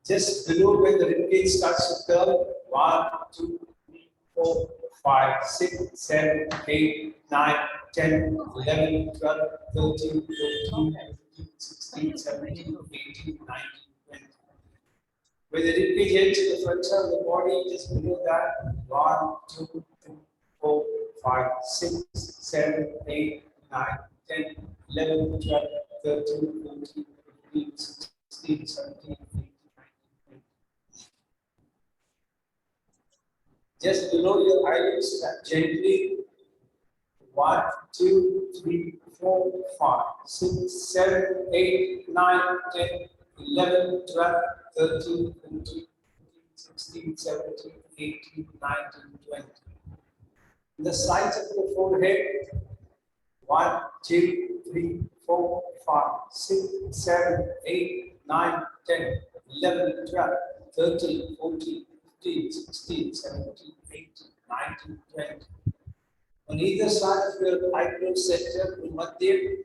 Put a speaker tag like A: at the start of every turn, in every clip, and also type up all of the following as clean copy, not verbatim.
A: Just below where the ribcage starts to curve. 1, 2, 3, 4, 5, 6, 7, 8, 9, 10, 11, 12, 13, 14, 15, 16, 17, 18, 19, 20. Where the ribcage ends in the front side of the body, just below that. 1, 2, 3, 4, 5, 6, 7, 8, 9, 10, 11, 12, 13, 14, 15, 16, 17, 18. Just below your eyelids, tap gently. 1, 2, 3, 4, 5, 6, 7, 8, 9, 10, 11, 12, 13, 14, 16, 17, 18, 19, 20. The sides of the forehead. 1, 2, 3, 4, 5, 6, 7, 8, 9, 10, 11, 12, 13, 14, 15, 16, 17, 18, 19, 20. On either side of your eyebrow center, Madhya,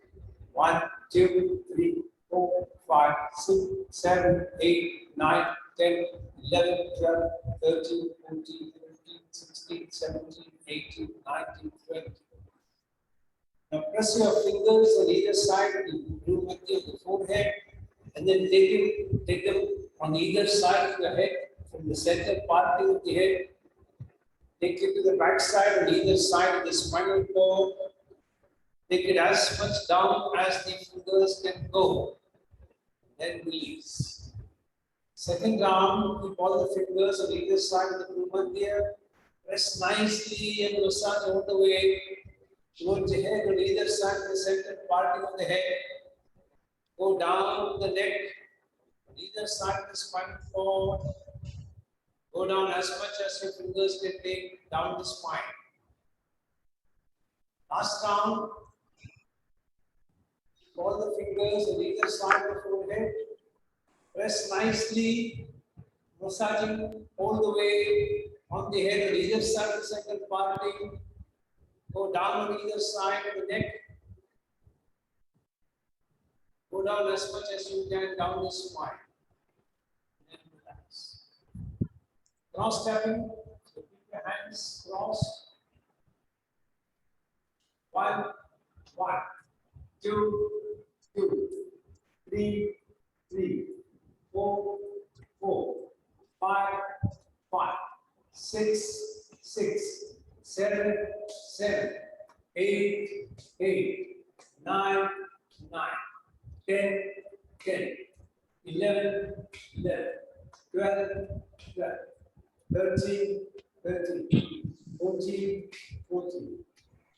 A: 1, 2, 3, 4, 5, 6, 7, 8, 9, 10, 11, 12, 13, 14, 15, 16, 17, 18, 19, 20. Now press your fingers on either side of the forehead, and then take them on either side of the head, from the center parting of the head. Take it to the back side on either side of the spinal cord. Take it as much down as the fingers can go. Then release. Second round, keep all the fingers on either side of the Bhumadhya. Press nicely and massage all the way towards the head on either side of the center parting of the head. Go down the neck on either side of the spinal cord. Go down as much as your fingers can take down the spine. Last round. All the fingers on either side of the forehead. Press nicely, massaging all the way on the head on either side of the second parting. Go down on either side of the neck. Go down as much as you can down the spine. And relax. Cross tapping. So keep your hands crossed. 1, 1, 2, 2, 3, 3, 4, 4, 5, 5, 6, 6, 7, 7, 8, 8, 9, 9, 10, 10, 11, 11, 12, 12, 13, 13, 14, 14,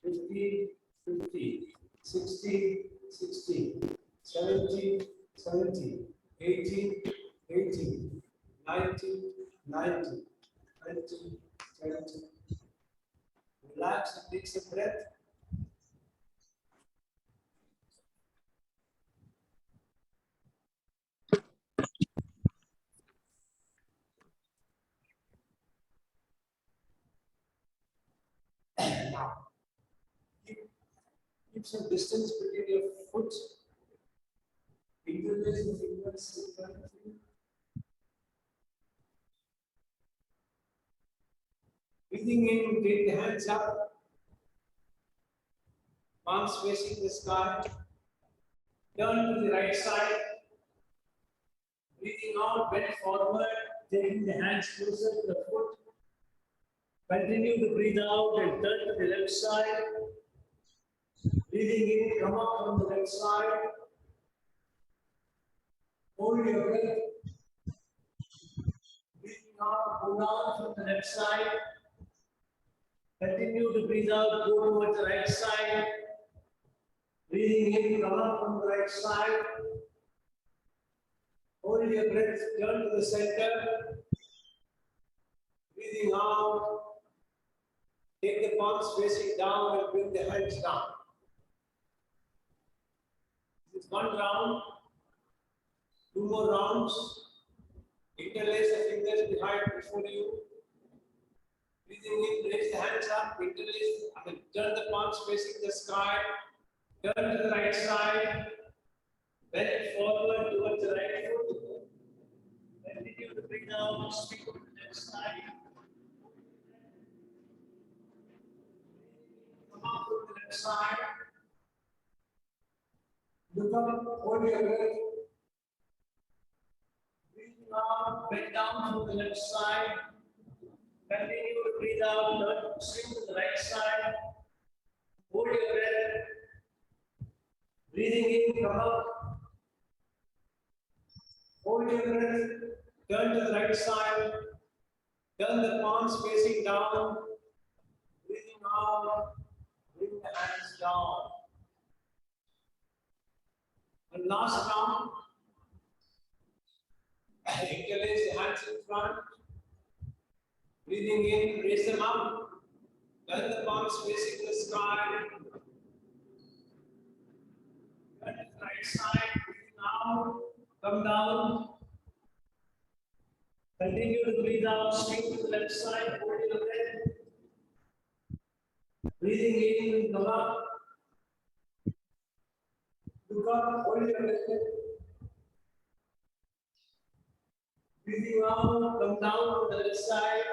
A: 15, 15, 16, 16, 17, 17, 18, 18, 19, 19, 20, 20. Relax and take some breath. Now, keep some distance between your foot. Interlace the fingers in front of you. Breathing in, take the hands up. Palms facing the sky. Turn to the right side. Breathing out, bend forward, taking the hands closer to the foot. Continue to breathe out and turn to the left side. Breathing in, come up from the left side. Hold your breath. Breathing out, pull down from the left side. Continue to breathe out, go towards the right side. Breathing in, come up from the right side. Hold your breath, turn to the center. Breathing out. Take the palms facing down and bring the hands down. This is one round. 2 more rounds. Interlace the fingers behind before you. Breathing in, raise the hands up, turn the palms facing the sky. Turn to the right side. Bend forward towards the right foot. Continue Breathe out, speak to the left side. Come up to the left side. Look up, hold your breath. Breathe out, bend down to the left side. Continue to breathe out, swing to the right side. Hold your breath. Breathing in, come up. Hold your breath. Turn to the right side. Turn the palms facing down. Breathing out. Bring the hands down. And last round. Interlace the hands in front. Breathing in, raise them up. Turn the palms facing the sky. Turn to the right side. Breathing out. Come down. Continue to breathe out. Swing to the left side. Hold your breath. Breathing in, come up. Look up, hold your breath. Breathing out, come down to the left side.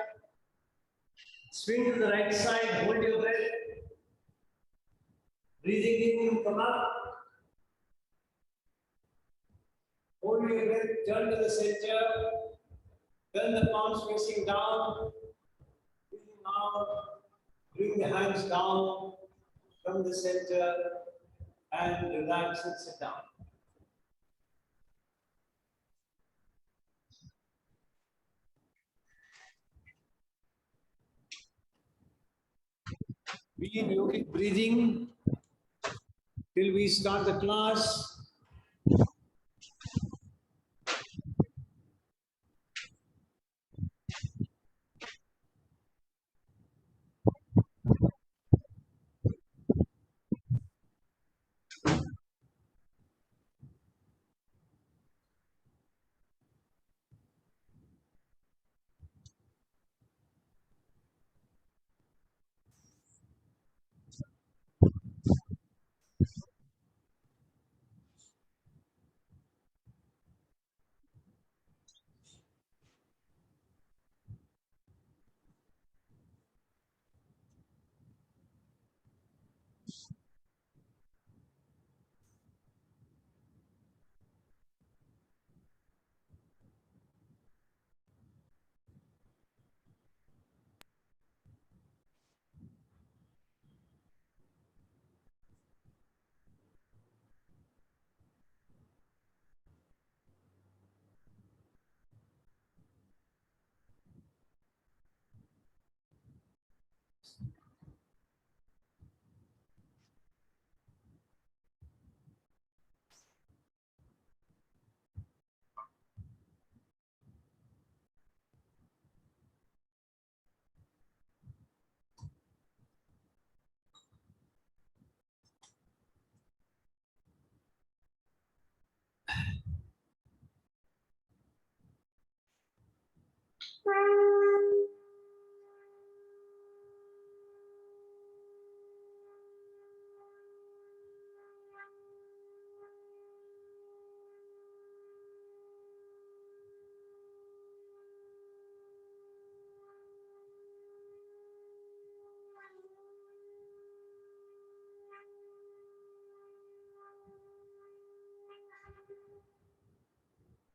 A: Swing to the right side, hold your breath. Breathing in, come up. Hold your breath, turn to the center. Turn the palms facing down. Breathing out. Bring the hands down from the center and relax and sit down. Be in yogic breathing till we start the class.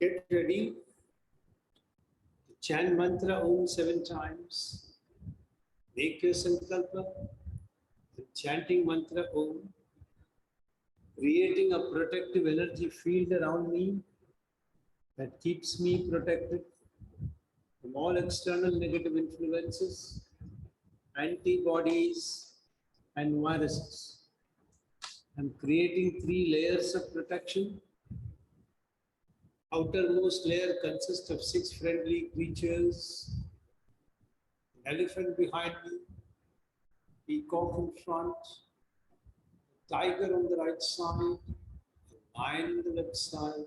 A: Get ready. Chant mantra Om 7 times. Make your sankalpa. Chanting mantra Om. Creating a protective energy field around me that keeps me protected from all external negative influences, antibodies, and viruses. I'm creating 3 layers of protection. Outermost layer consists of 6 friendly creatures. An elephant behind me, peacock in front, a tiger on the right side, a lion on the left side,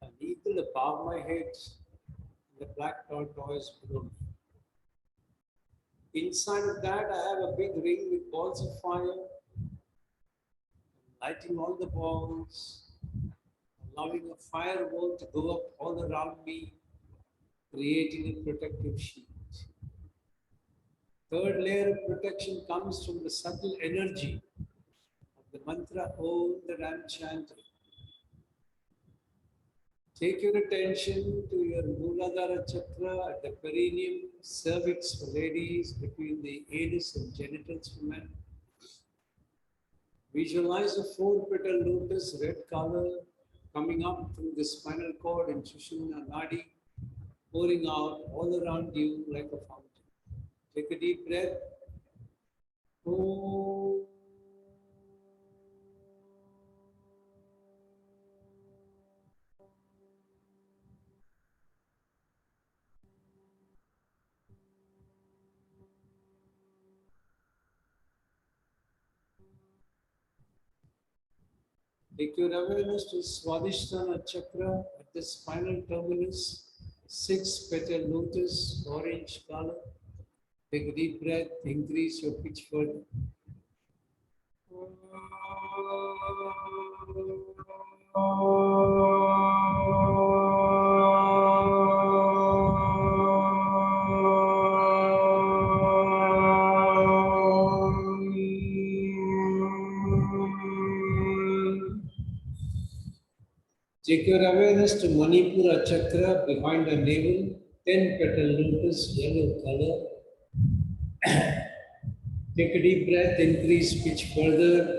A: an eagle above my head, and a black tortoise below. Inside of that, I have a big ring with balls of fire, lighting all the balls, allowing a fireball to go up all around me, creating a protective sheet. Third layer of protection comes from the subtle energy of the mantra Om that I'm chanting. Take your attention to your Mooladhara chakra at the perineum, cervix for ladies, between the anus and genitals for men. Visualize a 4-petal lotus, red color, coming up through the spinal cord and Sushumna Nadi, pouring out all around you like a fountain. Take a deep breath. Om. Take your awareness to Swadhisthana chakra at the spinal terminus, 6-petal lotus, orange color. Take a deep breath, increase your pitch further. Take your awareness to Manipura chakra behind the navel, 10-petal lotus, yellow color. Take a deep breath, increase pitch further.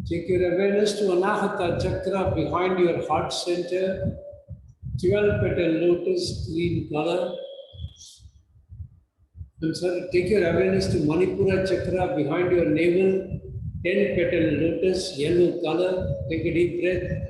A: Take your awareness to Anahata chakra behind your heart center, 12-petal lotus, green color. I'm sorry, take your awareness to Manipura chakra behind your navel, 10-petal lotus, yellow color. Take a deep breath.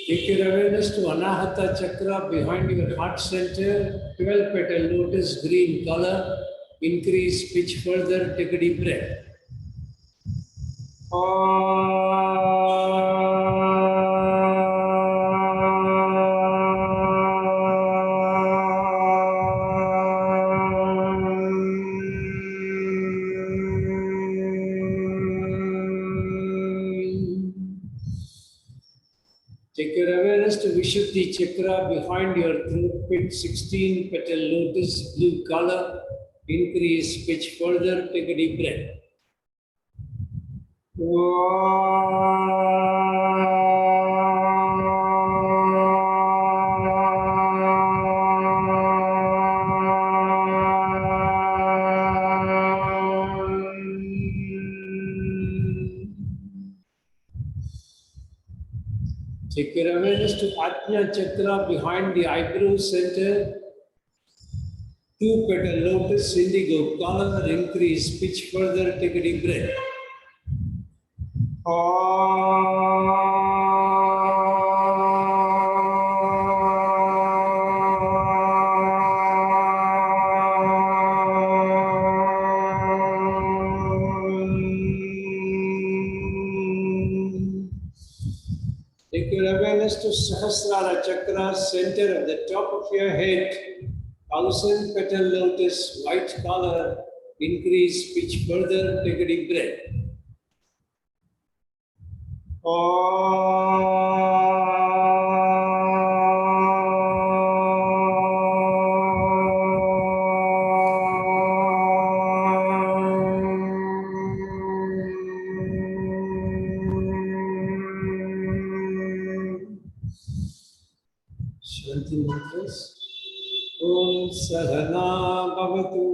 A: Take your awareness to Anahata chakra behind your heart center, 12-petal lotus, green color. Increase pitch further. Take a deep breath. Take your awareness to Vishuddhi chakra behind your throat pit, 16-petal lotus, blue color. Increase pitch further. Take a deep breath. Take your awareness to Ajna chakra behind the eyebrow center, 2-petal lotus, indigo color. Increase pitch further. Take a deep breath. Take your awareness to Sahasrara chakra, center of the top of your head, 1,000-petal lotus, white color. Increase pitch further. Take a deep breath. Shanti mantras. Om Sahana Bhavatu,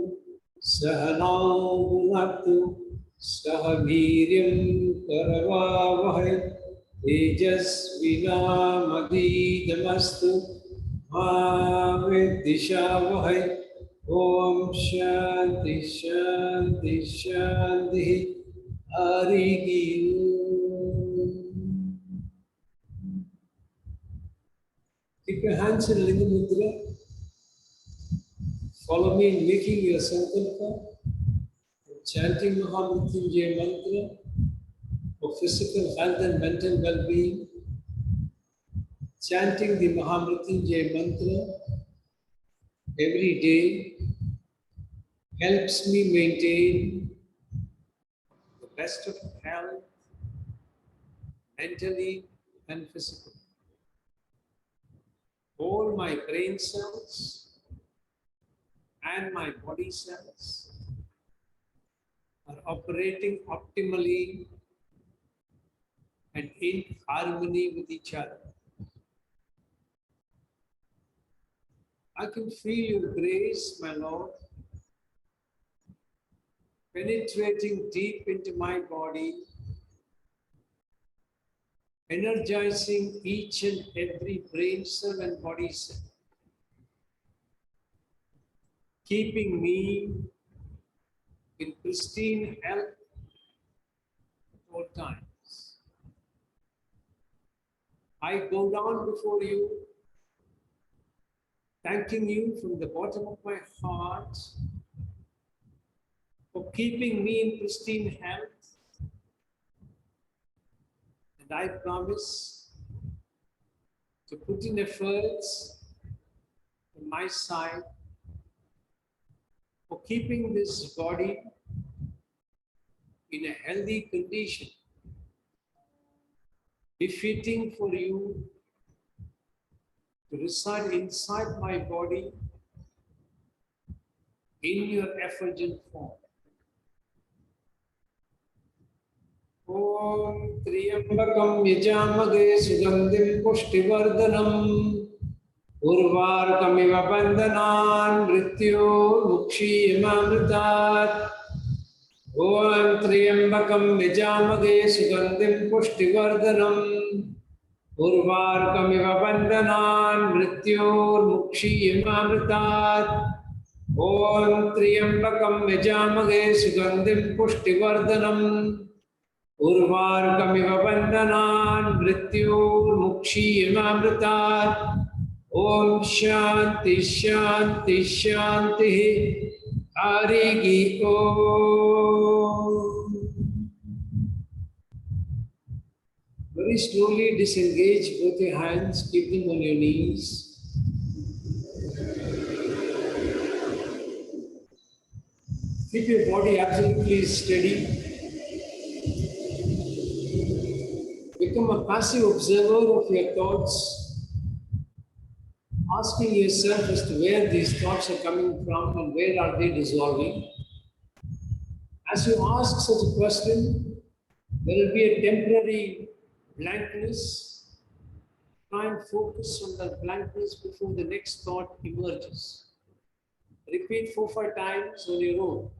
A: Sahana Bhunaktu, Sahaviryam Karavavahai, Tejasvinamadidamastu, Mavidishavahai. Om Shanti Shanti Shanti Hari Om. your hands in Linga Mudra. Follow me in making your sankalpa, chanting Mahamrityunjaya mantra for physical health and mental well-being. Chanting the Mahamrityunjaya mantra every day helps me maintain the best of health, mentally and physically. All my brain cells and my body cells are operating optimally and in harmony with each other. I can feel your grace, my Lord, penetrating deep into my body, energizing each and every brain cell and body cell, keeping me in pristine health at all times. I go down before you, thanking you from the bottom of my heart for keeping me in pristine health. And I promise to put in efforts on my side for keeping this body in a healthy condition, befitting for you to reside inside my body in your effulgent form. Om Triyambakam Yajamage Sugandhim Pushtivardhanam Urvarkamiva Bandhanan Mrityo Mukshiyamamritat. Om Triyambakam Yajamage Sugandhim Pushtivardhanam Urvarkamiva Bandhanan Mrityo Mukshiyamamritat. Om Triyambakam Yajamage Sugandhim Pushtivardhanam Urvarkamiva Bandhanan Mrityurmukshiyamamritat. Om Shanti Shanti Shanti Harigi Om. Very slowly disengage both your hands, keep them on your knees. Keep your body absolutely steady. Become a passive observer of your thoughts, asking yourself as to where these thoughts are coming from and where are they dissolving. As you ask such a question, there will be a temporary blankness. Try and focus on that blankness before the next thought emerges. Repeat 4-5 times on your own.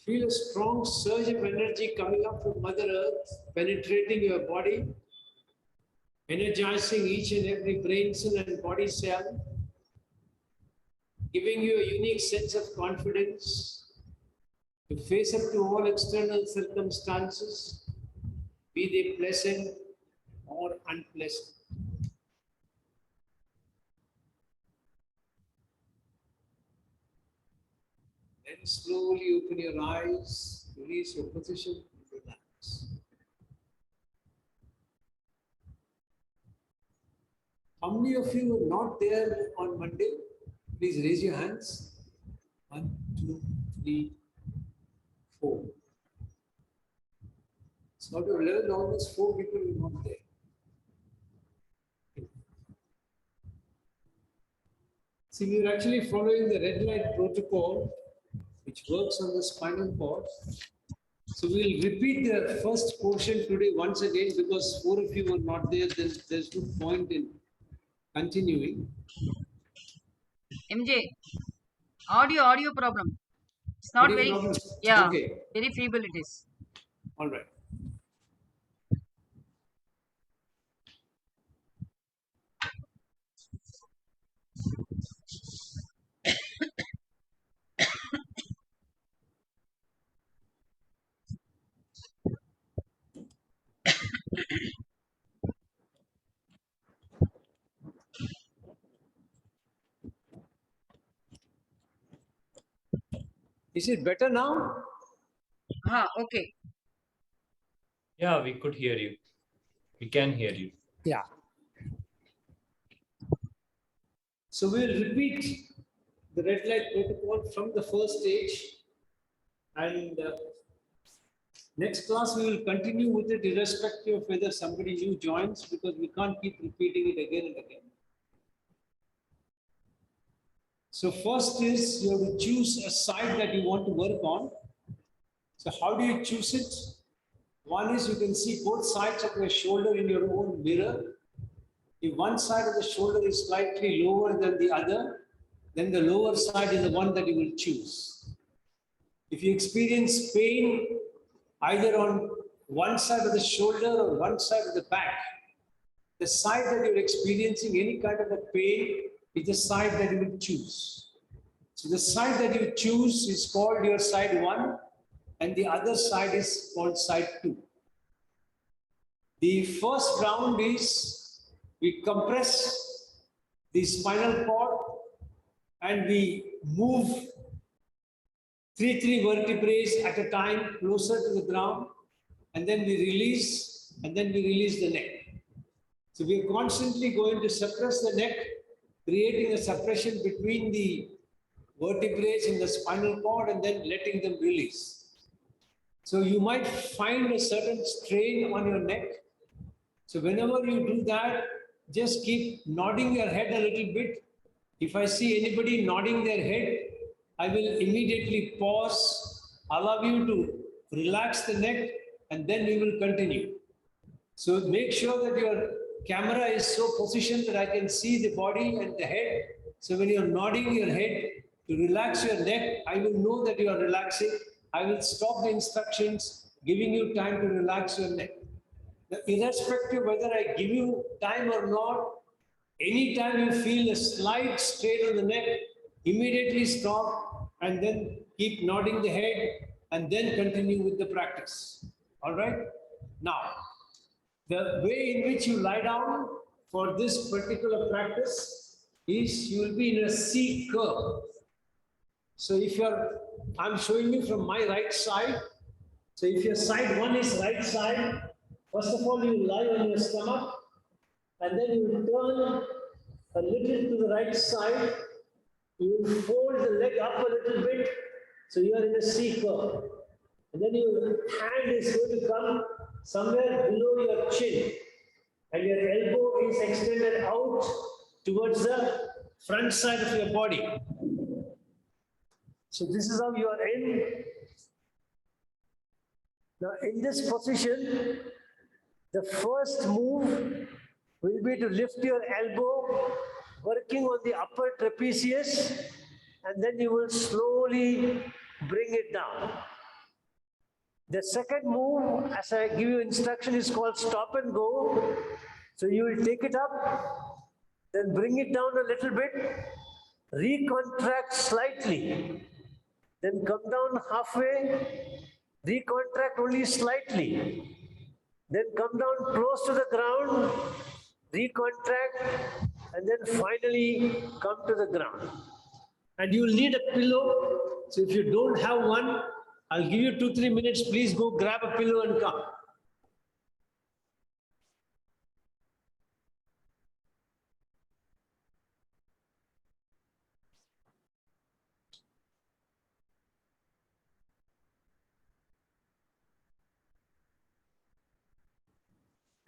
A: Feel a strong surge of energy coming up from Mother Earth, penetrating your body, energizing each and every brain cell and body cell, giving you a unique sense of confidence to face up to all external circumstances, be they pleasant or unpleasant. Then slowly open your eyes, release your position, and relax. How many of you were not there on Monday? Please raise your hands. 1, 2, 3, 4. So out of 11, almost 4 people were not there. See, we are actually following the red light protocol, which works on the spinal cord. So we'll repeat the first portion today once again because 4 of you were not there. Then there's no point in continuing.
B: MJ, audio problem. It's not
A: Audio
B: very,
A: problem?
B: yeah,
A: Okay,
B: very feeble it is.
A: all right. Is it better now?
B: Okay.
C: Yeah, we could hear you. We can hear you.
A: Yeah. So we'll repeat the red light protocol from the first stage, and next class we will continue with it irrespective of whether somebody new joins because we can't keep repeating it again and again. So first is you have to choose a side that you want to work on. So how do you choose it? One is you can see both sides of your shoulder in your own mirror. If one side of the shoulder is slightly lower than the other, then the lower side is the one that you will choose. If you experience pain either on one side of the shoulder or one side of the back, the side that you're experiencing any kind of a pain is the side that you will choose. So the side that you choose is called your side 1 and the other side is called side 2. The first round is we compress the spinal cord and we move three vertebrae at a time closer to the ground, and then we release, the neck. So we are constantly going to suppress the neck, creating a suppression between the vertebrae in the spinal cord and then letting them release. So you might find a certain strain on your neck. So whenever you do that, just keep nodding your head a little bit. If I see anybody nodding their head, I will immediately pause, allow you to relax the neck, and then we will continue. So make sure that your camera is so positioned that I can see the body and the head. So when you're nodding your head to relax your neck, I will know that you are relaxing. I will stop the instructions, giving you time to relax your neck. Now, irrespective whether I give you time or not, anytime you feel a slight strain on the neck, immediately stop and then keep nodding the head and then continue with the practice. All right? Now, the way in which you lie down for this particular practice is you will be in a C curve. So if I'm showing you from my right side. So if your side 1 is right side, first of all you lie on your stomach and then you turn a little to the right side. You fold the leg up a little bit, so you are in a C curve. And then your hand is going to come somewhere below your chin, and your elbow is extended out towards the front side of your body. So this is how you are in. Now in this position, the first move will be to lift your elbow, working on the upper trapezius, and then you will slowly bring it down. The second move, as I give you instruction, is called stop and go. So you will take it up, then bring it down a little bit, recontract slightly, then come down halfway, recontract only slightly, then come down close to the ground, recontract, and then finally come to the ground. And you will need a pillow. So if you don't have one, I'll give you 2-3 minutes. Please go grab a pillow and come.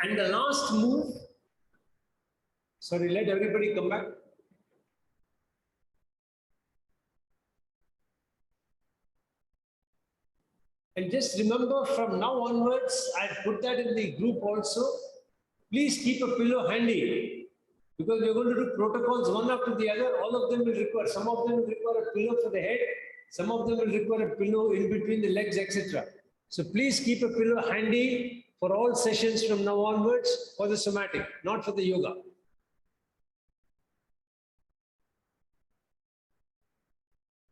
A: And the last move, sorry, let everybody come back. And just remember from now onwards, I put that in the group also. Please keep a pillow handy because we're going to do protocols one after the other. All of them will require, some of them will require a pillow for the head, some of them will require a pillow in between the legs, etc. So please keep a pillow handy for all sessions from now onwards for the somatic, not for the yoga.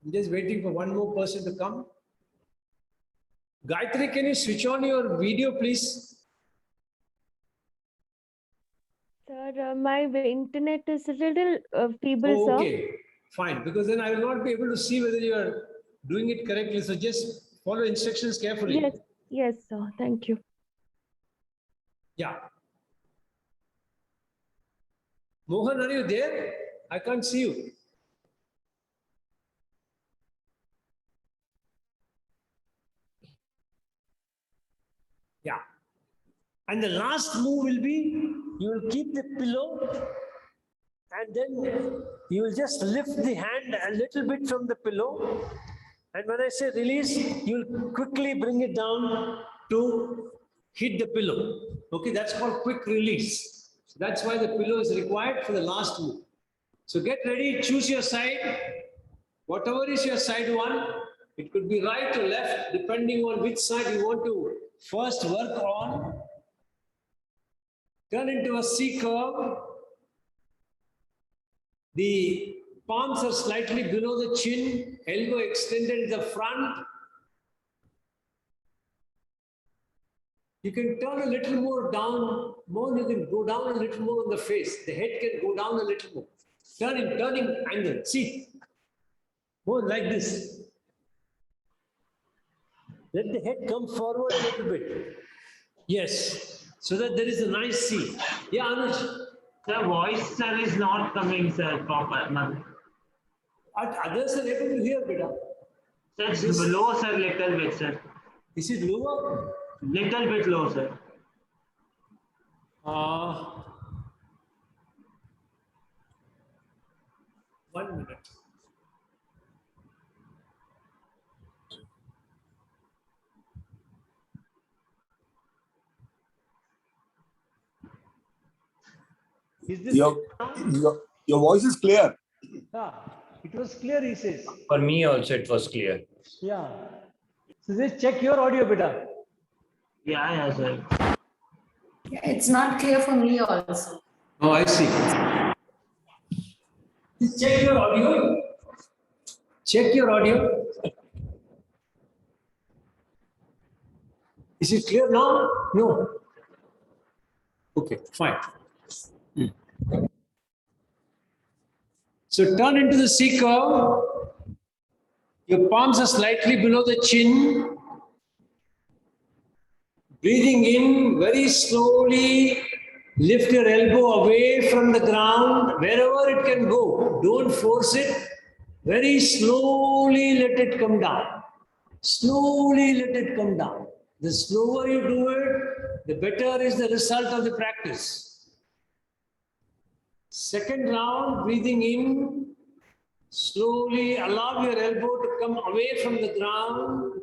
A: I'm just waiting for one more person to come. Gayatri, can you switch on your video, please?
D: Sir, my internet is a little feeble,
A: Oh,
D: sir.
A: okay, fine. Because then I will not be able to see whether you are doing it correctly. So just follow instructions carefully.
D: Yes, yes, sir. Thank you.
A: Yeah. Mohan, are you there? I can't see you. Yeah. And the last move will be, you will keep the pillow and then you will just lift the hand a little bit from the pillow. And when I say release, you will quickly bring it down to hit the pillow. Okay, that's called quick release. So that's why the pillow is required for the last move. So get ready, choose your side. Whatever is your side one, it could be right or left, depending on which side you want to first work on. Turn into a C curve. The palms are slightly below the chin, elbow extended in the front. You can turn a little more down, more you can go down a little more on the face. The head can go down a little more. Turning angle, see, more like this. Let the head come forward a little bit. Yes, so that there is a nice C. Yeah, Anuj.
E: The voice, sir, is not coming, sir, proper. No.
A: Others are able to hear, beta.
E: Sir, it's low, sir, little bit, sir.
A: Is it lower?
E: Little bit low, sir.
A: One minute. Is this
F: your voice is clear.
A: it was clear, he says.
C: For me also it was clear.
A: Yeah. So just check your audio, beta.
E: Yeah, sir.
G: Yeah, it's not clear for me also.
A: Oh, I see. Just check your audio. Check your audio. Is it clear now? No. Okay, fine. So turn into the C curve. Your palms are slightly below the chin. Breathing in very slowly. Lift your elbow away from the ground, wherever it can go. Don't force it. Very slowly let it come down. Slowly let it come down. The slower you do it, the better is the result of the practice. Second round, breathing in, slowly allow your elbow to come away from the ground.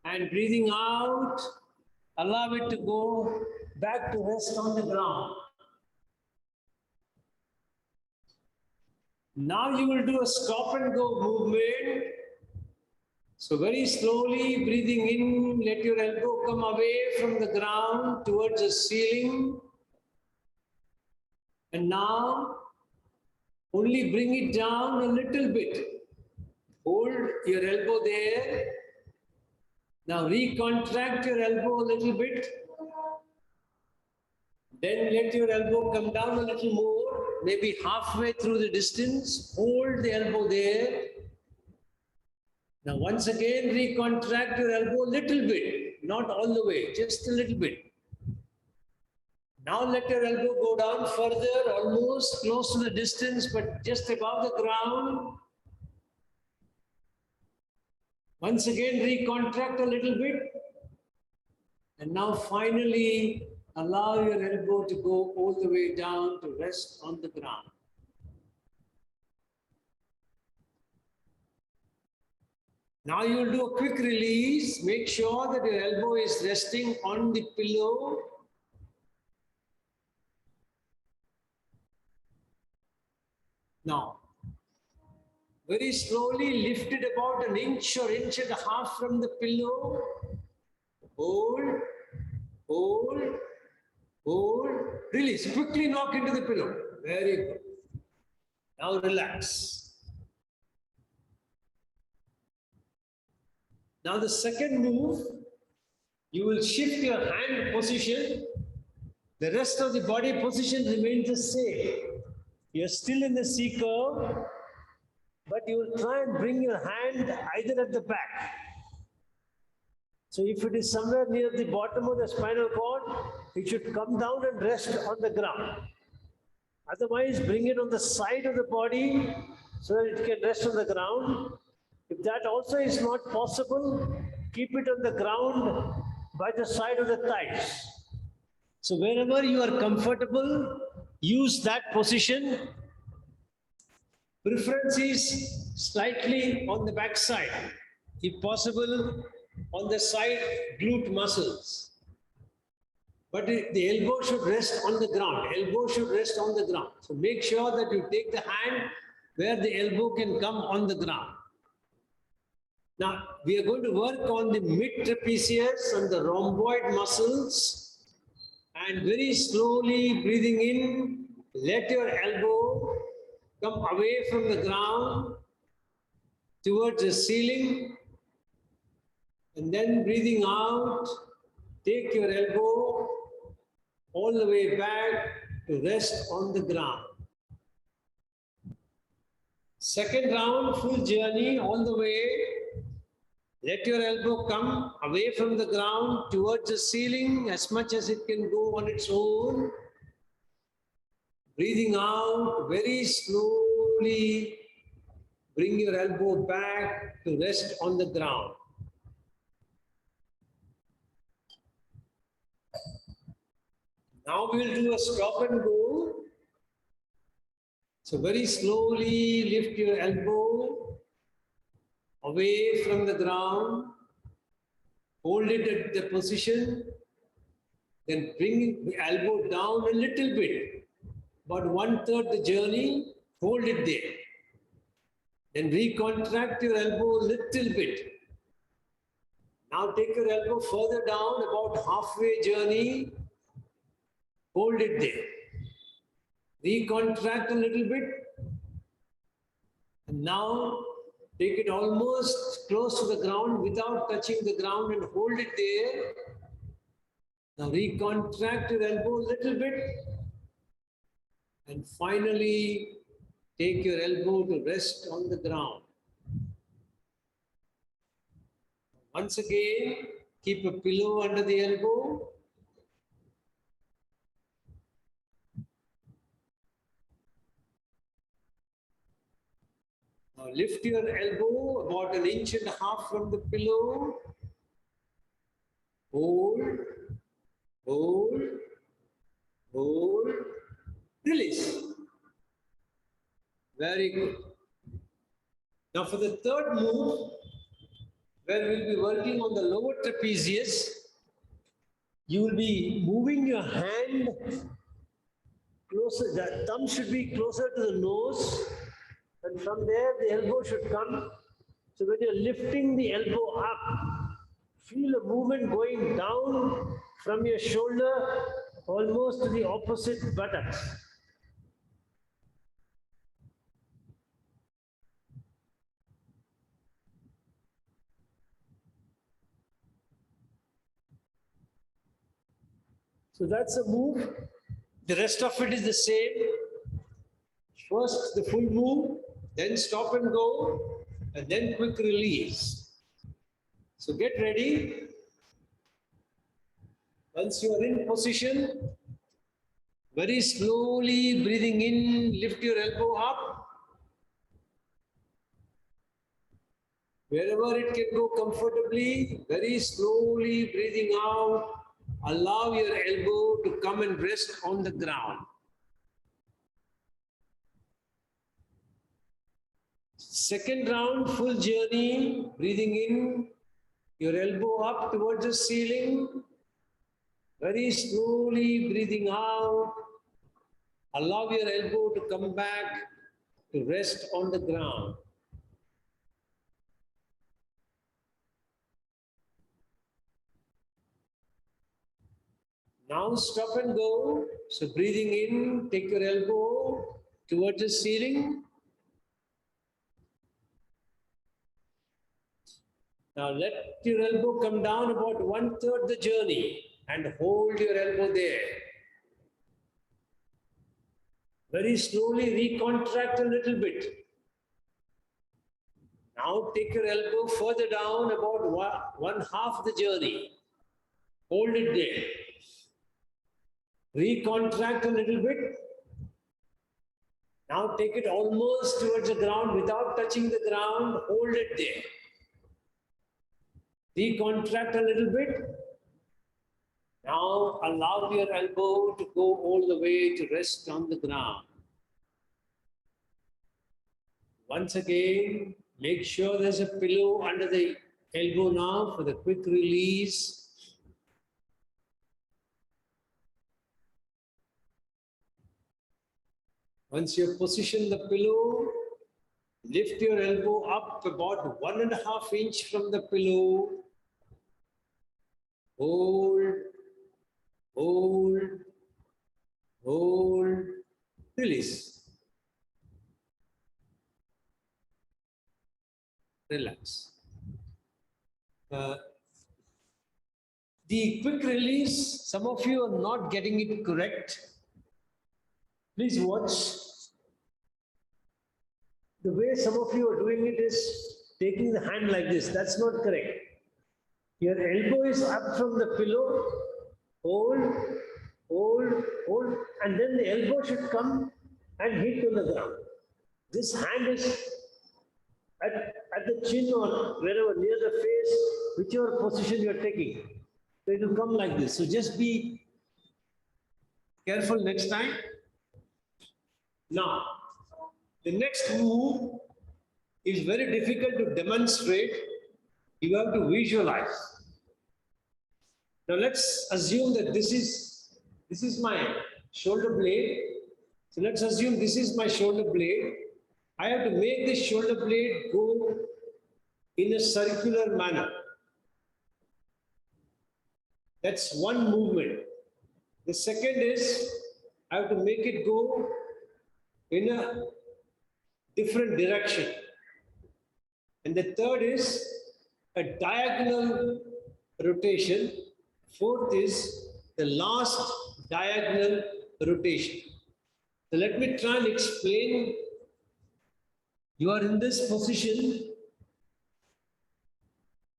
A: And breathing out, allow it to go back to rest on the ground. Now you will do a stop and go movement. So very slowly breathing in, let your elbow come away from the ground towards the ceiling. And now only bring it down a little bit. Hold your elbow there. Now recontract your elbow a little bit. Then let your elbow come down a little more, maybe halfway through the distance. Hold the elbow there. Now once again recontract your elbow a little bit, not all the way, just a little bit. Now let your elbow go down further, almost close to the distance, but just above the ground. Once again recontract a little bit. And now finally Allow your elbow to go all the way down to rest on the ground. Now you'll do a quick release. Make sure that your elbow is resting on the pillow. Now, very slowly lift it about an inch or inch and a half from the pillow. Hold, hold, hold. Release. Quickly knock into the pillow. Very good. Now relax. Now the second move, you will shift your hand position. The rest of the body position remains the same. You're still in the C curve, but you will try and bring your hand either at the back. So if it is somewhere near the bottom of the spinal cord, it should come down and rest on the ground. Otherwise, bring it on the side of the body so that it can rest on the ground. If that also is not possible, keep it on the ground by the side of the thighs. So wherever you are comfortable, use that position. Preference is slightly on the back side. If possible, on the side glute muscles. But the elbow should rest on the ground. Elbow should rest on the ground. So make sure that you take the hand where the elbow can come on the ground. Now, we are going to work on the mid-trapezius and the rhomboid muscles. And very slowly breathing in, let your elbow come away from the ground towards the ceiling. And then breathing out, take your elbow all the way back to rest on the ground. Second round, full journey all the way. Let your elbow come away from the ground towards the ceiling as much as it can go on its own. Breathing out, very slowly bring your elbow back to rest on the ground. Now we will do a stop and go. So very slowly lift your elbow away from the ground, hold it at the position, then bring the elbow down a little bit, about 1/3 the journey, hold it there. Then recontract your elbow a little bit. Now take your elbow further down, about halfway journey, hold it there. Recontract a little bit, and now take it almost close to the ground without touching the ground and hold it there. Now recontract your elbow a little bit. And finally, take your elbow to rest on the ground. Once again, keep a pillow under the elbow. Now lift your elbow about 1.5 inches from the pillow. Hold, hold, hold, release. Very good. Now for the third move, where we'll be working on the lower trapezius, you will be moving your hand closer, the thumb should be closer to the nose. And from there, the elbow should come. So when you're lifting the elbow up, feel a movement going down from your shoulder almost to the opposite buttocks. So that's a move. The rest of it is the same. First, the full move, then stop and go, and then quick release. So get ready. Once you are in position, very slowly breathing in, lift your elbow up. Wherever it can go comfortably, very slowly breathing out, Allow your elbow to come and rest on the ground. Second round, full journey, breathing in, your elbow up towards the ceiling, very slowly breathing out. Allow your elbow to come back to rest on the ground. Now stop and go. So breathing in, take your elbow towards the ceiling. Now let your elbow come down about 1/3 the journey and hold your elbow there. Very slowly recontract a little bit. Now take your elbow further down about 1/2 the journey. Hold it there. Recontract a little bit. Now take it almost towards the ground without touching the ground. Hold it there. Recontract a little bit. Now allow your elbow to go all the way to rest on the ground. Once again, make sure there's a pillow under the elbow now for the quick release. Once you've positioned the pillow, lift your elbow up about 1.5 inches from the pillow. Hold, hold, hold, release. Relax. The quick release, some of you are not getting it correct. Please watch. The way some of you are doing it is taking the hand like this. That's not correct. Your elbow is up from the pillow. Hold, hold, hold, and then the elbow should come and hit on the ground. This hand is at the chin or wherever near the face, whichever position you are taking. So it will come like this. So just be careful next time. Now, the next move is very difficult to demonstrate. You have to visualize. Now let's assume that this is my shoulder blade. So let's assume this is my shoulder blade. I have to make this shoulder blade go in a circular manner. That's one movement. The second is I have to make it go in a different direction. And the third is a diagonal rotation. Fourth is the last diagonal rotation. So let me try and explain. You are in this position.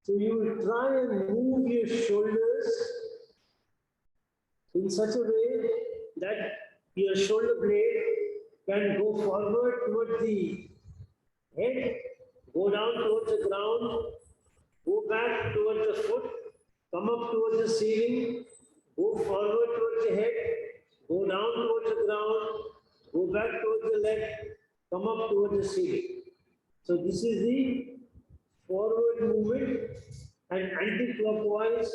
A: So you will try and move your shoulders in such a way that your shoulder blade can go forward towards the head, go down towards the ground, go back towards the foot, come up towards the ceiling, go forward towards the head, go down towards the ground, go back towards the leg, come up towards the ceiling. So this is the forward movement, and anti-clockwise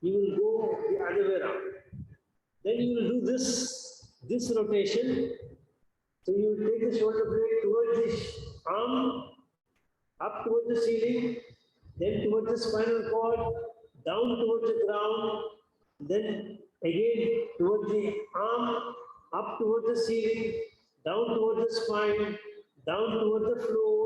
A: you will go the other way around. Then you will do this rotation. So you will take the shoulder blade towards the arm, up towards the ceiling, then towards the spinal cord, down towards the ground, then again towards the arm, up towards the ceiling, down towards the spine, down towards the floor,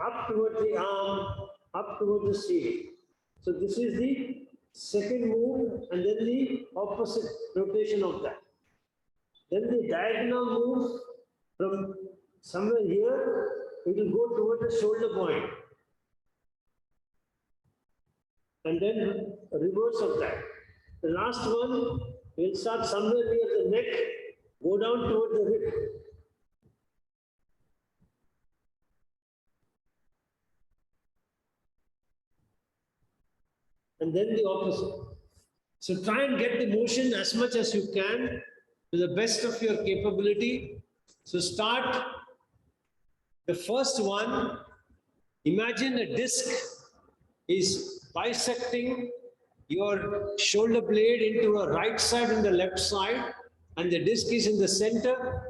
A: up towards the arm, up towards the ceiling. So this is the second move, and then the opposite rotation of that. Then the diagonal move from somewhere here, it will go towards the shoulder point. And then reverse of that. The last one will start somewhere near the neck, go down towards the hip. And then the opposite.
H: So try and get the motion as much as you can to the best of your capability. So start the first one. Imagine a disc is bisecting your shoulder blade into a right side and the left side, and the disc is in the center,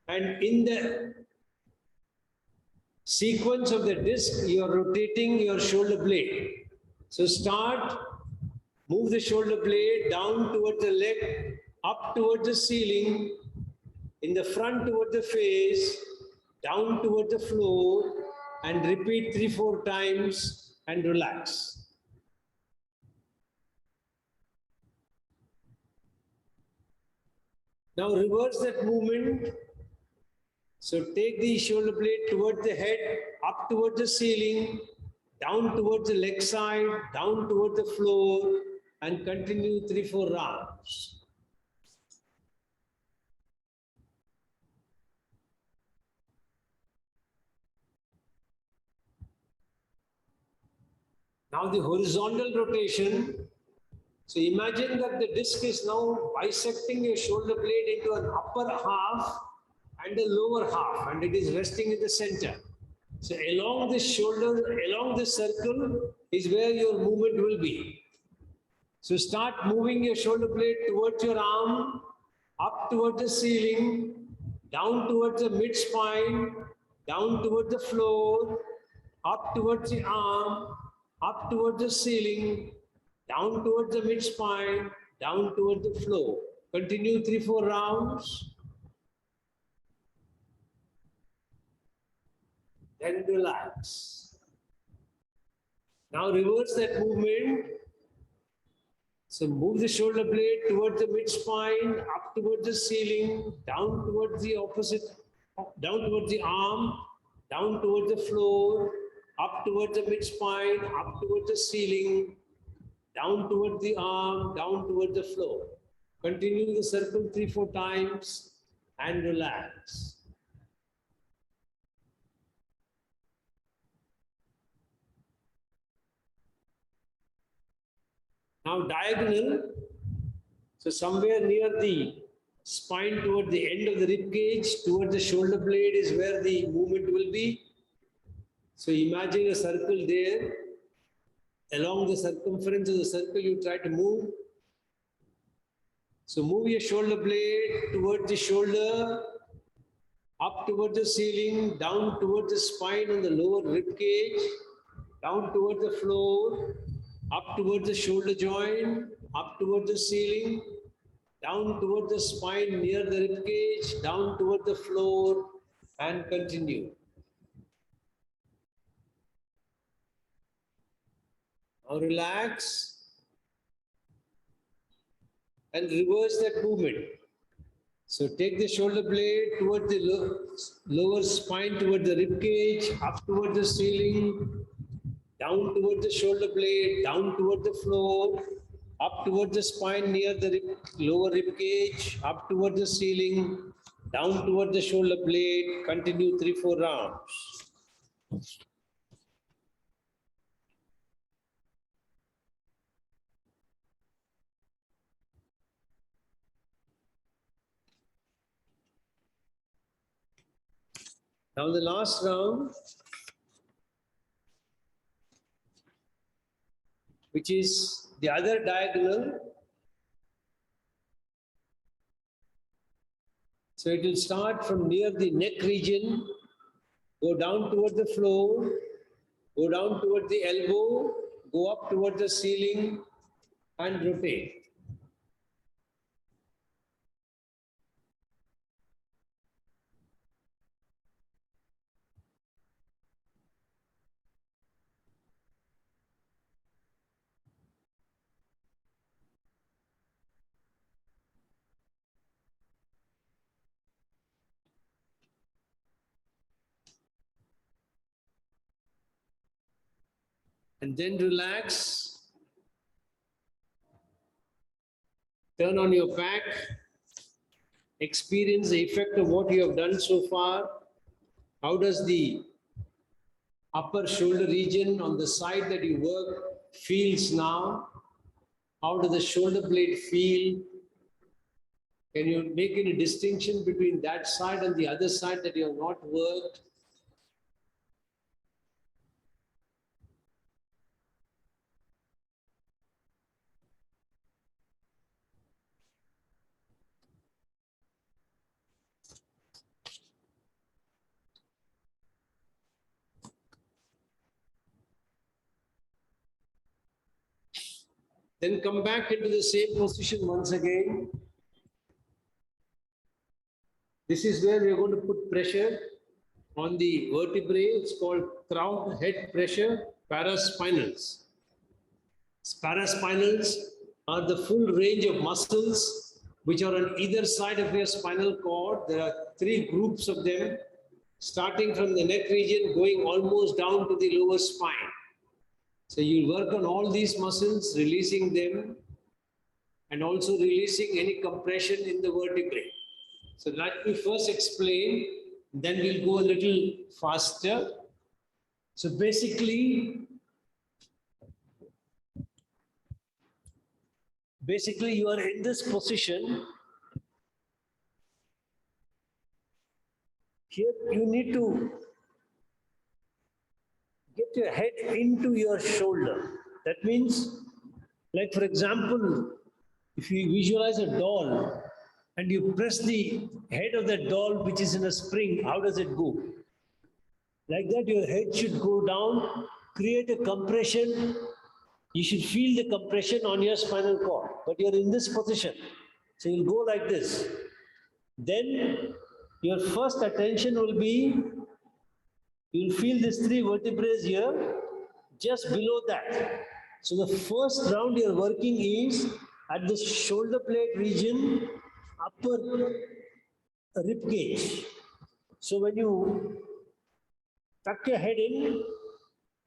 H: and in the sequence of the disc, you are rotating your shoulder blade. So start, move the shoulder blade down towards the leg, up towards the ceiling, in the front towards the face, down towards the floor, and repeat 3-4 times and relax. Now reverse that movement. So take the shoulder blade towards the head, up towards the ceiling, down towards the leg side, down towards the floor, and continue 3-4 rounds. Now the horizontal rotation. So imagine that the disc is now bisecting your shoulder blade into an upper half and a lower half, and it is resting in the center. So along this shoulder, along this circle is where your movement will be. So start moving your shoulder blade towards your arm, up towards the ceiling, down towards the mid spine, down towards the floor, up towards the arm, up towards the ceiling, down towards the mid spine, down towards the floor. Continue 3-4 rounds. Then relax. Now reverse that movement. So move the shoulder blade towards the mid spine, up towards the ceiling, down towards the opposite, down towards the arm, down towards the floor, up towards the mid spine, up towards the ceiling, down towards the arm, down towards the floor. Continue the circle 3-4 times and relax. Now diagonal. So somewhere near the spine, toward the end of the rib cage, towards the shoulder blade is where the movement will be. So imagine a circle there. Along the circumference of the circle, you try to move. So move your shoulder blade towards the shoulder, up towards the ceiling, down towards the spine on the lower rib cage, down towards the floor, up towards the shoulder joint, up towards the ceiling, down towards the spine near the rib cage, down towards the floor, and continue. Now relax and reverse that movement. So take the shoulder blade towards the lower spine, towards the rib cage, up towards the ceiling, down towards the shoulder blade, down towards the floor, up towards the spine near the lower rib cage, up towards the ceiling, down towards the shoulder blade. Continue 3-4 rounds. Now the last round, which is the other diagonal. So it will start from near the neck region, go down towards the floor, go down towards the elbow, go up towards the ceiling, and rotate. And then relax. Turn on your back. Experience the effect of what you have done so far. How does the upper shoulder region on the side that you work feels now? How does the shoulder blade feel? Can you make any distinction between that side and the other side that you have not worked? Then come back into the same position once again. This is where we are going to put pressure on the vertebrae. It's called crown head pressure, paraspinals. Paraspinals are the full range of muscles which are on either side of your spinal cord. There are 3 groups of them, starting from the neck region, going almost down to the lower spine. So you work on all these muscles, releasing them, and also releasing any compression in the vertebrae. So let me first explain, then we'll go a little faster. So basically you are in this position. Here you need to get your head into your shoulder. That means, like for example, if you visualize a doll and you press the head of the doll which is in a spring, how does it go? Like that, your head should go down, create a compression. You should feel the compression on your spinal cord, but you're in this position. So you'll go like this. Then your first attention will be, you'll feel these 3 vertebrae here, just below that. So the first round you're working is at the shoulder blade region, upper rib cage. So when you tuck your head in,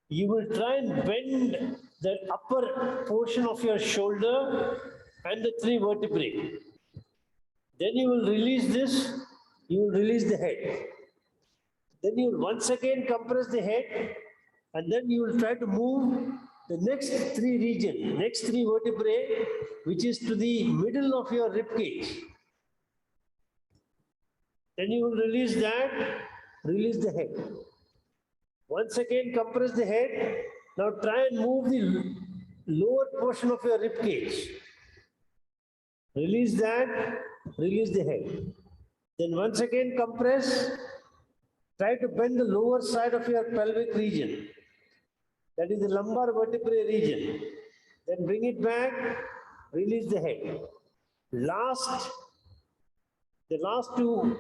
H: you will try and bend the upper portion of your shoulder and the 3 vertebrae. Then you will release this, you will release the head. Then you will once again compress the head, and then you will try to move the next 3 region, next 3 vertebrae, which is to the middle of your rib cage. Then you will release that, release the head. Once again compress the head. Now try and move the lower portion of your rib cage. Release that, release the head. Then once again compress. Try to bend the lower side of your pelvic region. That is the lumbar vertebrae region. Then bring it back, release the head. The last 2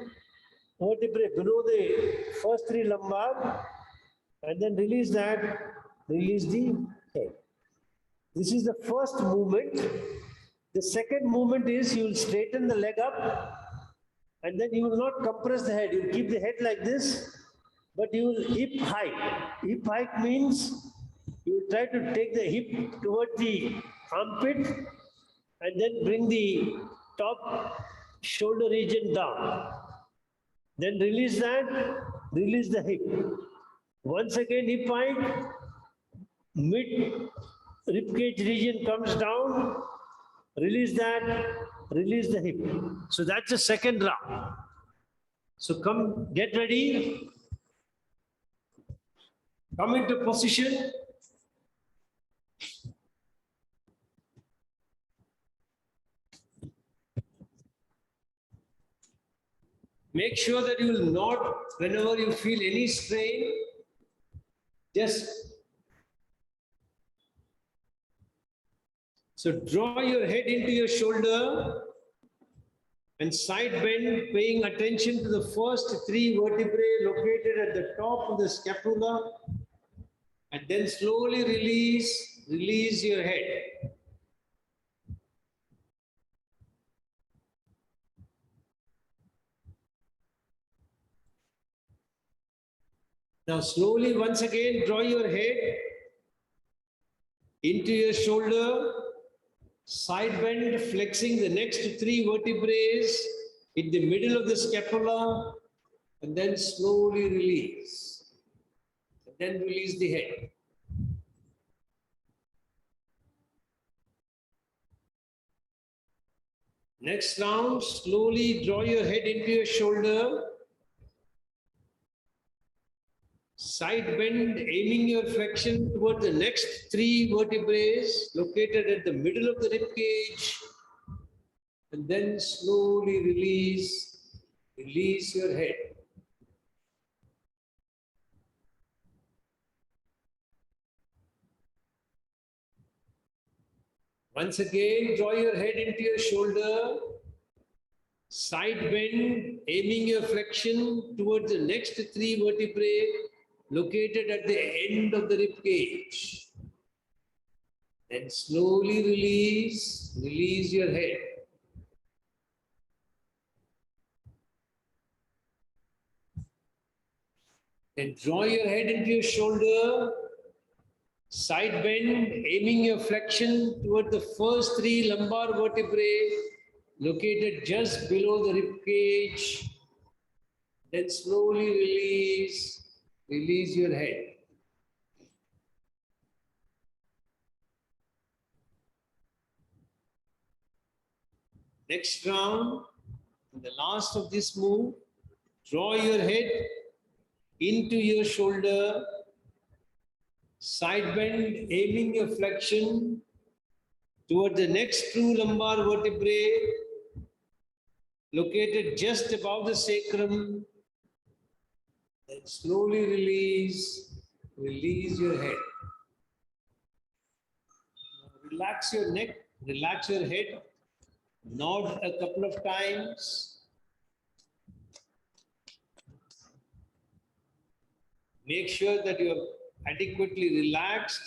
H: vertebrae below the first 3 lumbar, and then release that, release the head. This is the first movement. The second movement is you will straighten the leg up, and then you will not compress the head. You will keep the head like this, but you will hip hike. Hip hike means you will try to take the hip toward the armpit and then bring the top shoulder region down. Then release that, release the hip. Once again hip hike, mid ribcage region comes down, release that, release the hip. So that's the second round. So come, get ready. Come into position. Make sure that you will not, whenever you feel any strain, so draw your head into your shoulder and side bend, paying attention to the first 3 vertebrae located at the top of the scapula, and then slowly release your head. Now slowly once again draw your head into your shoulder, side bend, flexing the next 3 vertebrae in the middle of the scapula, and then slowly release. And then release the head. Next round, slowly draw your head into your shoulder. Side bend, aiming your flexion toward the next three vertebrae located at the middle of the rib cage. And then slowly release your head. Once again, draw your head into your shoulder. Side bend, aiming your flexion towards the next three vertebrae located at the end of the rib cage. Then slowly release your head. Then draw your head into your shoulder. Side bend, aiming your flexion toward the first three lumbar vertebrae located just below the rib cage. Then slowly release your head. Next round, the last of this move, draw your head into your shoulder. Side bend, aiming your flexion toward the next two lumbar vertebrae located just above the sacrum. Then slowly release your head. Now relax your neck, relax your head, nod a couple of times. Make sure that you are adequately relaxed.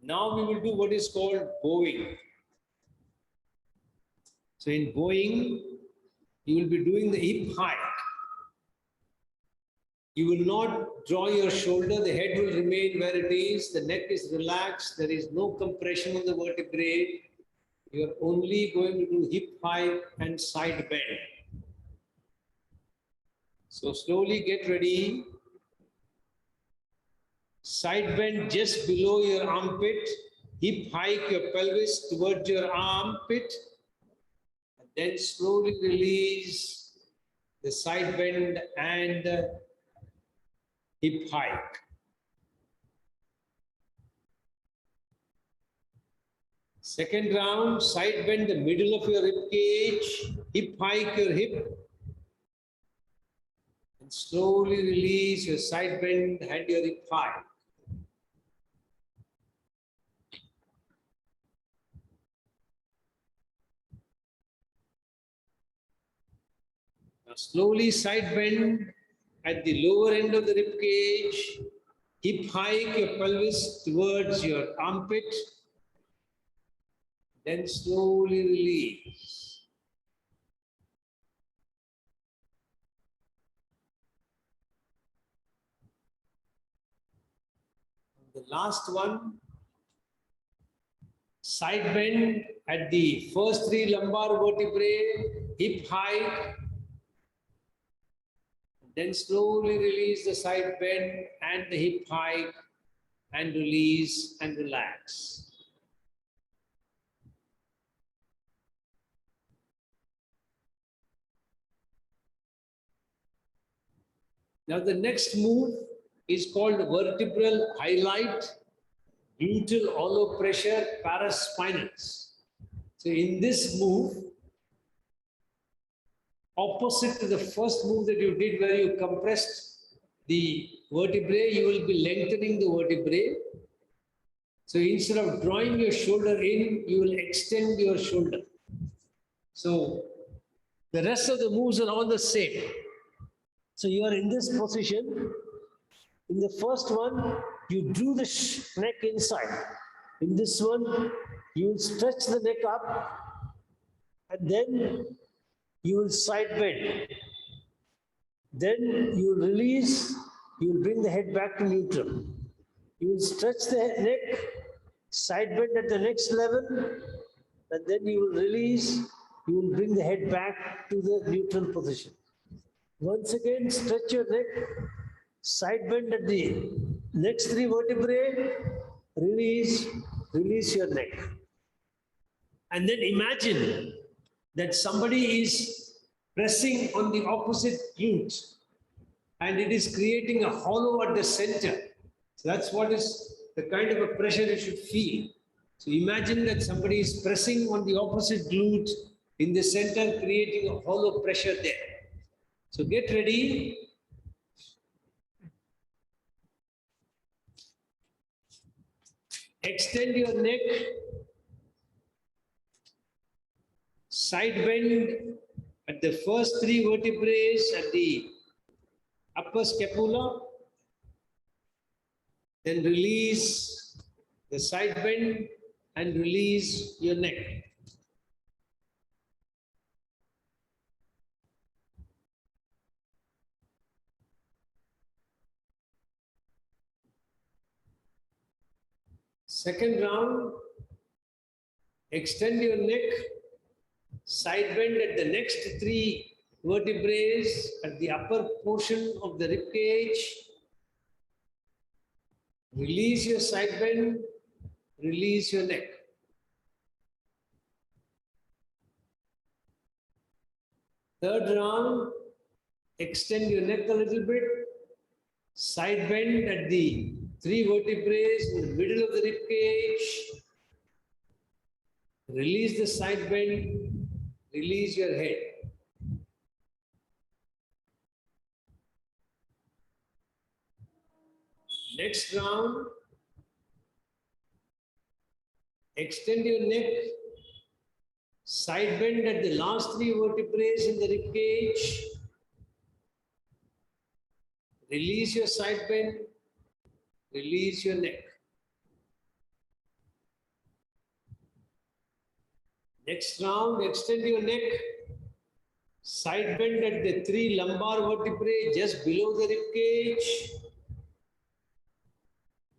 H: Now we will do what is called bowing. So in bowing, you will be doing the hip hike. You will not draw your shoulder, the head will remain where it is, the neck is relaxed, there is no compression on the vertebrae. You are only going to do hip hike and side bend. So slowly get ready. Side bend just below your armpit. Hip hike your pelvis towards your armpit. And then slowly release the side bend and hip hike. Second round, side bend the middle of your rib cage, hip hike your hip, and slowly release your side bend and your hip hike. Now slowly side bend at the lower end of the rib cage, hip hike your pelvis towards your armpit, then slowly release. The last one, side bend at the first three lumbar vertebrae, hip hike, then slowly release the side bend and the hip hike and release and relax. Now the next move is called vertebral highlight, gluteal hollow pressure, paraspinals. So in this move, opposite to the first move that you did where you compressed the vertebrae, you will be lengthening the vertebrae. So instead of drawing your shoulder in, you will extend your shoulder. So the rest of the moves are all the same. So you are in this position. In the first one, you drew the neck inside. In this one, you will stretch the neck up and then you will side bend. Then you will release, you will bring the head back to neutral. You will stretch the neck, side bend at the next level, and then you will release, you will bring the head back to the neutral position. Once again, stretch your neck, side bend at the Next three vertebrae, release your neck. And then imagine that somebody is pressing on the opposite glute and it is creating a hollow at the center. So that's what is the kind of a pressure you should feel. So imagine that somebody is pressing on the opposite glute in the center, creating a hollow pressure there. So get ready. Extend your neck. Side bend at the first three vertebrae at the upper scapula. Then release the side bend and release your neck. Second round, extend your neck, side bend at the next three vertebrae at the upper portion of the rib cage. Release your side bend, release your neck. Third round, extend your neck a little bit, side bend at the three vertebrae in the middle of the rib cage. Release the side bend, release your head. Next round, extend your neck, side bend at the last three vertebrae in the rib cage. Release your side bend, release your neck. Next round, extend your neck, side bend at the three lumbar vertebrae just below the rib cage.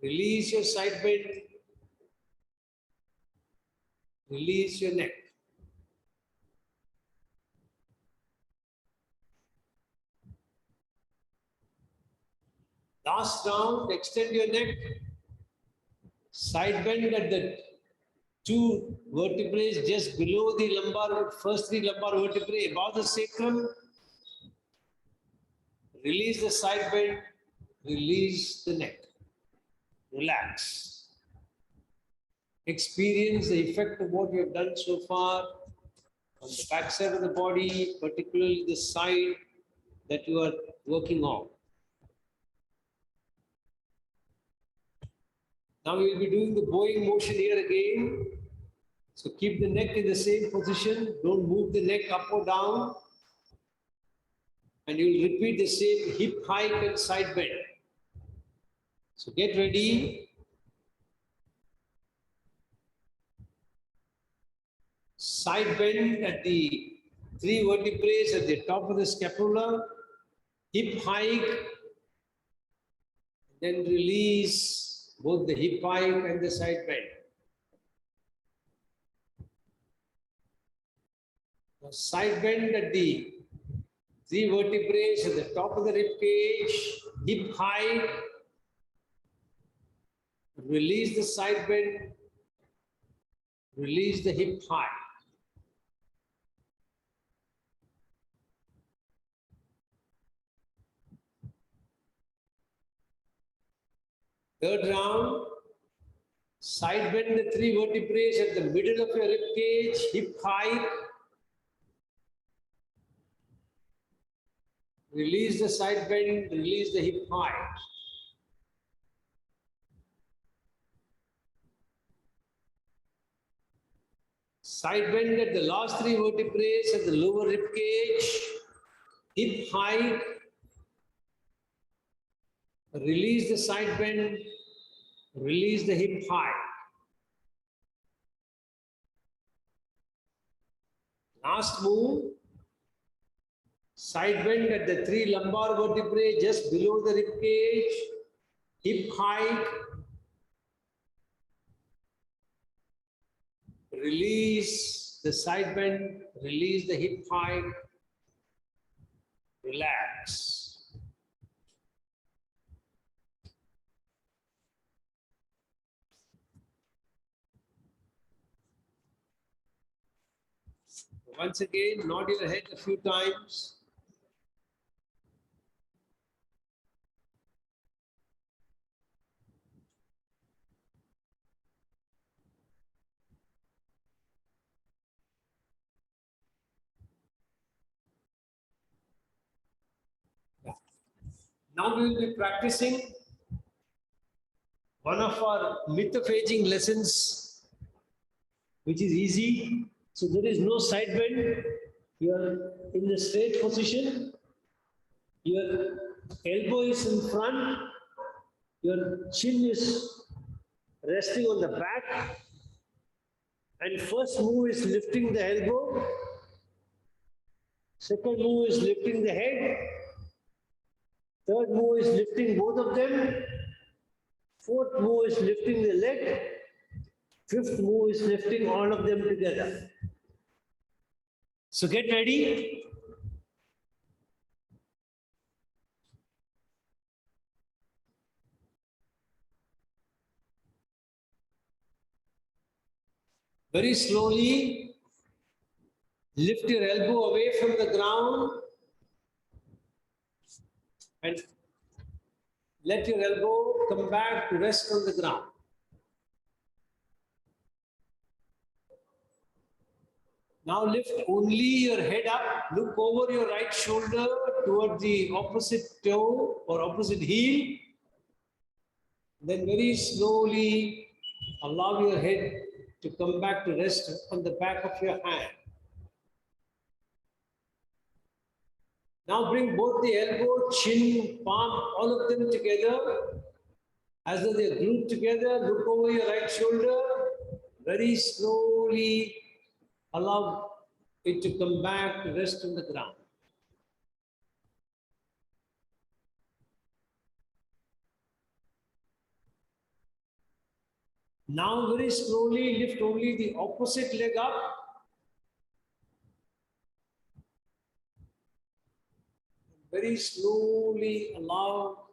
H: Release your side bend, release your neck. Last round, extend your neck, side bend at the two vertebrae just below the lumbar, first three lumbar vertebrae above the sacrum. Release the side bend, release the neck. Relax. Experience the effect of what you have done so far on the back side of the body, particularly the side that you are working on. Now we will be doing the bowing motion here again. So keep the neck in the same position. Don't move the neck up or down. And you will repeat the same hip hike and side bend. So get ready. Side bend at the three vertebrae at the top of the scapula. Hip hike. Then release both the hip hike and the side bend. Now side bend at the three vertebrae at the top of the rib cage. Hip hike. Release the side bend. Release the hip hike. Third round, side bend the three vertebrae at the middle of your rib cage, hip hike. Release the side bend, release the hip hike. Side bend at the last three vertebrae at the lower rib cage, hip hike. Release the side bend, release the hip hike. Last move, side bend at the three lumbar vertebrae just below the rib cage, hip hike. Release the side bend, release the hip hike. Relax. Once again, nod your head a few times. Now we will be practicing one of our myth-of-aging lessons, which is easy. So there is no side bend. You are in the straight position. Your elbow is in front. Your chin is resting on the back. And first move is lifting the elbow. Second move is lifting the head. Third move is lifting both of them. Fourth move is lifting the leg. Fifth move is lifting all of them together. So get ready. Very slowly, lift your elbow away from the ground and let your elbow come back to rest on the ground. Now lift only your head up, look over your right shoulder toward the opposite toe or opposite heel. Then very slowly allow your head to come back to rest on the back of your hand. Now bring both the elbow, chin, palm, all of them together. As though they are glued together, look over your right shoulder. Very slowly allow it to come back to rest on the ground. Now very slowly lift only the opposite leg up. Very slowly allow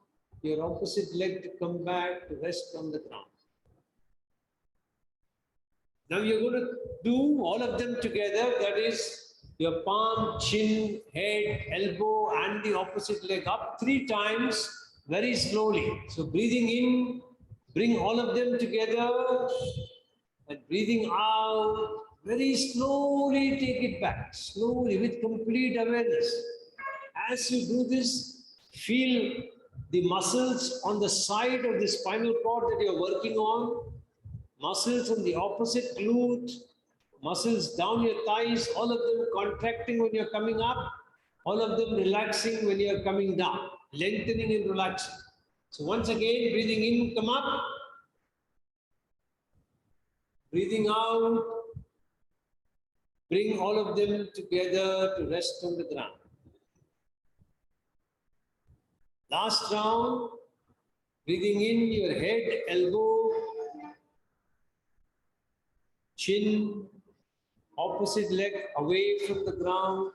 H: your opposite leg to come back to rest on the ground. Now you're going to do all of them together. That is your palm, chin, head, elbow, and the opposite leg up 3 times very slowly. So breathing in, bring all of them together, and breathing out, very slowly take it back, slowly with complete awareness. As you do this, feel the muscles on the side of the spinal cord that you're working on, muscles on the opposite glute, muscles down your thighs, all of them contracting when you're coming up, all of them relaxing when you're coming down, lengthening and relaxing. So once again, breathing in, come up. Breathing out, bring all of them together to rest on the ground. Last round, breathing in, your head, elbow, chin, opposite leg away from the ground.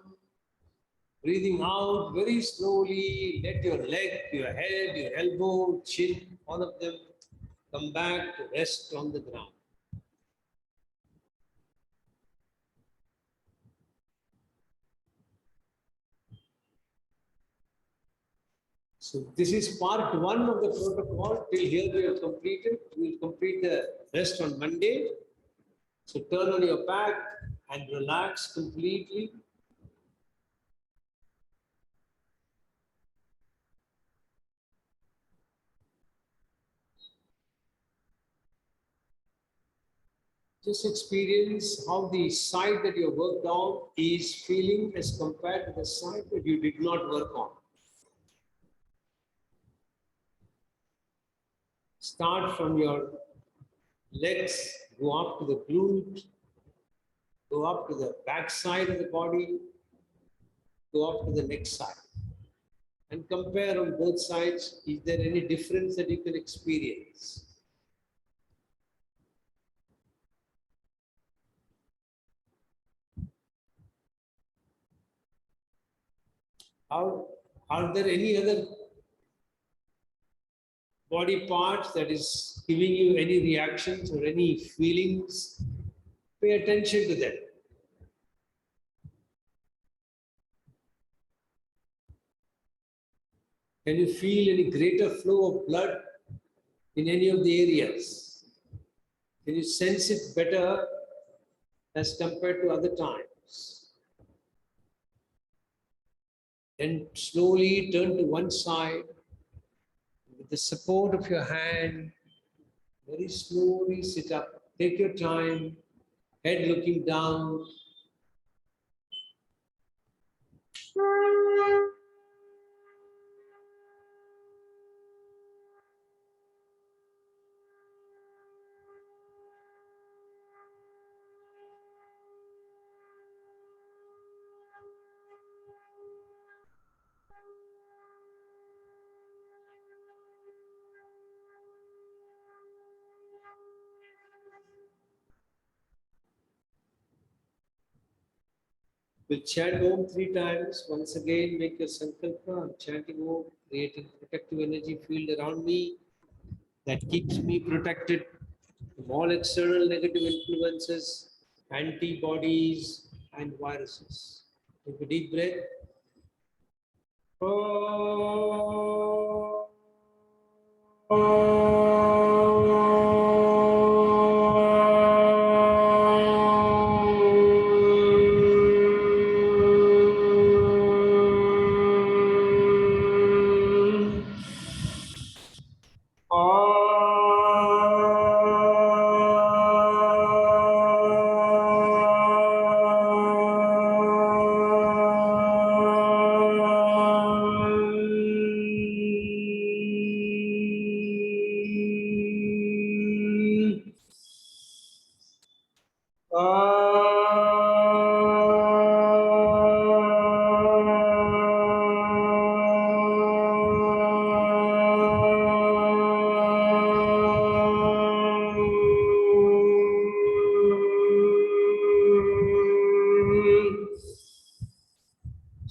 H: Breathing out very slowly, let your leg, your head, your elbow, chin, all of them come back to rest on the ground. So this is part 1 of the protocol. Till here we have completed. We will complete the rest on Monday. So turn on your back and relax completely. Just experience how the side that you worked on is feeling as compared to the side that you did not work on. Start from your legs, go up to the glute, go up to the back side of the body, go up to the neck side. And compare on both sides. Is there any difference that you can experience? Are there any other body parts that is giving you any reactions or any feelings? Pay attention to them. Can you feel any greater flow of blood in any of the areas? Can you sense it better as compared to other times? Then slowly turn to one side with the support of your hand. Very slowly sit up. Take your time. Head looking down. We'll chant Om 3 times. Once again, make your sankalpa. I'm chanting Om, creating protective energy field around me that keeps me protected from all external negative influences, antibodies, and viruses. Take a deep breath.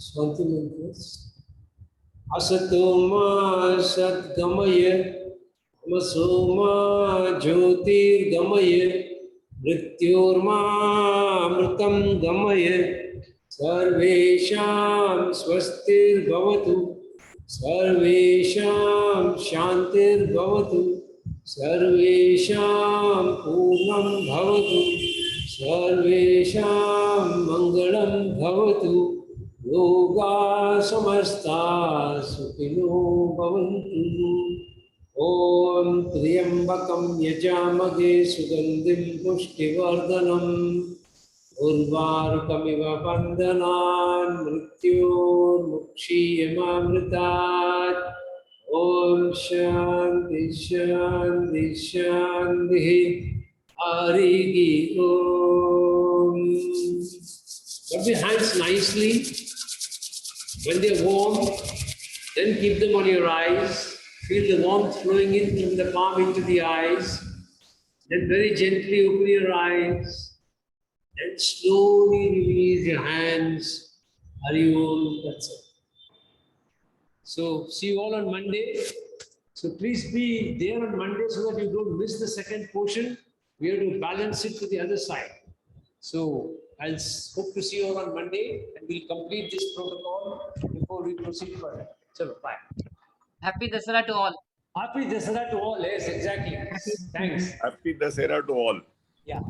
H: Shanti mantras. Asatoma Sadgamaya Tamasoma Jyotirgamaya Mrityorma Amritam Gamaya Sarvesham Swastir Bhavatu Sarvesham Shantir Bhavatu Sarvesham Purnam Bhavatu Sarvesham Mangalam Bhavatu Yoga samasta sukhino bhavantu. Om Triyambakam yajamage sugandhim pushtivardhanam. Urvarukamiva bandhanan mrityor mukshiyamamritat. Om Shanti Shanti Shanti. Harigi Om. Rub your hands nicely. When they're warm, then keep them on your eyes. Feel the warmth flowing in from the palm into the eyes. Then very gently open your eyes. Then slowly release your hands. Hari Om. That's it. So see you all on Monday. So please be there on Monday so that you don't miss the second portion. We have to balance it to the other side. So I'll hope to see you all on Monday and we'll complete this protocol before we proceed further. So bye.
B: Happy Dasara to all.
H: Happy Dasara to all. Yes, exactly. Thanks.
F: Happy Dasera to all.
H: Yeah.